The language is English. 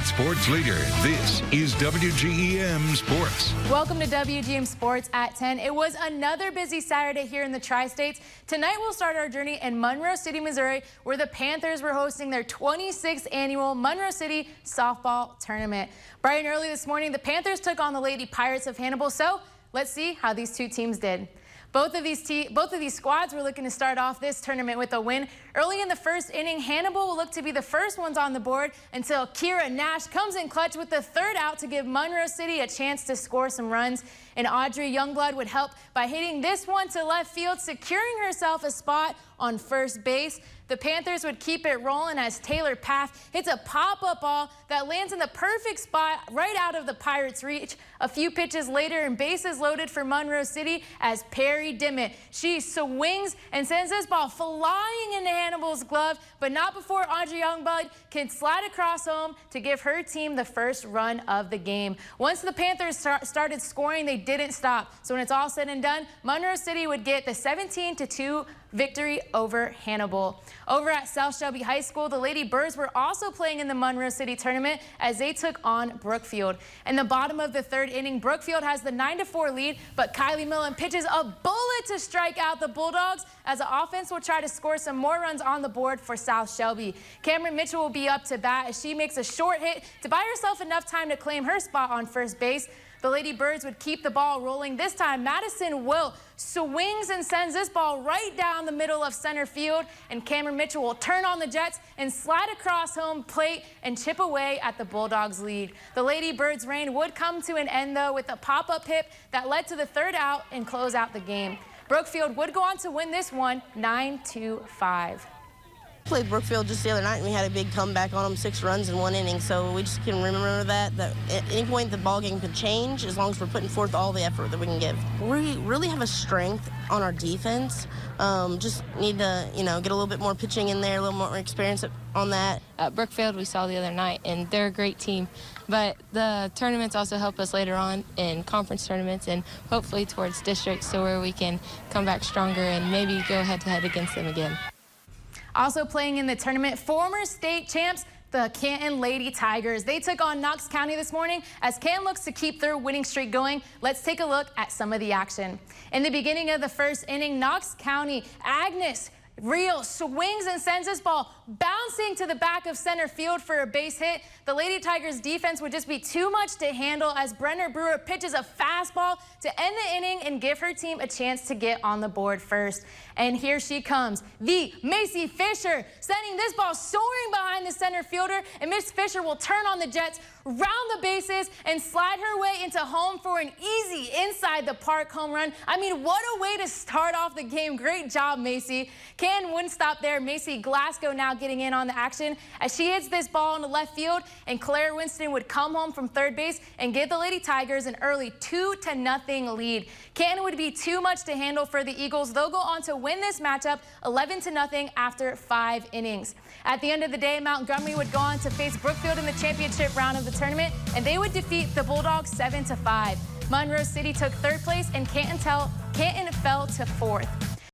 Sports leader. This is WGEM Sports. Welcome to WGEM Sports at 10. It was another busy Saturday here in the Tri-States. Tonight we'll start our journey in Monroe City, Missouri, where the Panthers were hosting their 26th annual Monroe City softball tournament. Bright and early this morning, the Panthers took on the Lady Pirates of Hannibal. So let's see how these two teams did. Both of these squads were looking to start off this tournament with a win. Early in the first inning, Hannibal will look to be the first ones on the board until Kira Nash comes in clutch with the third out to give Monroe City a chance to score some runs. And Audrey Youngblood would help by hitting this one to left field, securing herself a spot on first base. The Panthers would keep it rolling as Taylor Paff hits a pop-up ball that lands in the perfect spot right out of the Pirates' reach. A few pitches later and bases loaded for Monroe City as Perry Dimmitt. She swings and sends this ball flying into Hannibal's glove, but not before Audrey Youngblood can slide across home to give her team the first run of the game. Once the Panthers started scoring, they didn't stop. So when it's all said and done, Monroe City would get the 17-2 victory over Hannibal. Over at South Shelby High School, the Lady Birds were also playing in the Monroe City tournament as they took on Brookfield. In the bottom of the third inning, Brookfield has the 9-4 lead, but Kylie Millen pitches a bullet to strike out the Bulldogs as the offense will try to score some more runs on the board for South Shelby. Cameron Mitchell will be up to bat as she makes a short hit to buy herself enough time to claim her spot on first base. The Lady Birds would keep the ball rolling. This time, Madison Wilt swings and sends this ball right down the middle of center field, and Cameron Mitchell will turn on the Jets and slide across home plate and chip away at the Bulldogs' lead. The Lady Birds' reign would come to an end, though, with a pop-up hit that led to the third out and close out the game. Brookfield would go on to win this one 9-5. Played Brookfield just the other night and we had a big comeback on them, 6 runs in 1 inning, so we just can remember that at any point the ball game could change as long as we're putting forth all the effort that we can give. We really have a strength on our defense. Just need to, get a little bit more pitching in there, a little more experience on that. Brookfield we saw the other night, and they're a great team, but the tournaments also help us later on in conference tournaments and hopefully towards districts, so where we can come back stronger and maybe go head-to-head against them again. Also playing in the tournament, former state champs, the Canton Lady Tigers. They took on Knox County this morning as Canton looks to keep their winning streak going. Let's take a look at some of the action. In the beginning of the first inning, Knox County, Agnes Real swings and sends this ball bouncing to the back of center field for a base hit. The Lady Tigers defense would just be too much to handle as Brenner Brewer pitches a fastball to end the inning and give her team a chance to get on the board first. And here she comes, the Macy Fisher, sending this ball soaring behind the center fielder, and Miss Fisher will turn on the Jets, round the bases, and slide her way into home for an easy inside the park home run. I mean, what a way to start off the game. Great job, Macy. Canton wouldn't stop there. Macy Glasgow now getting in on the action as she hits this ball into left field, and Claire Winston would come home from third base and give the Lady Tigers an early 2-0 lead. Canton would be too much to handle for the Eagles. They'll go on to win this matchup 11-0 after 5 innings. At the end of the day, Montgomery would go on to face Brookfield in the championship round of the tournament, and they would defeat the Bulldogs 7-5. Monroe City took third place, and Canton fell to fourth.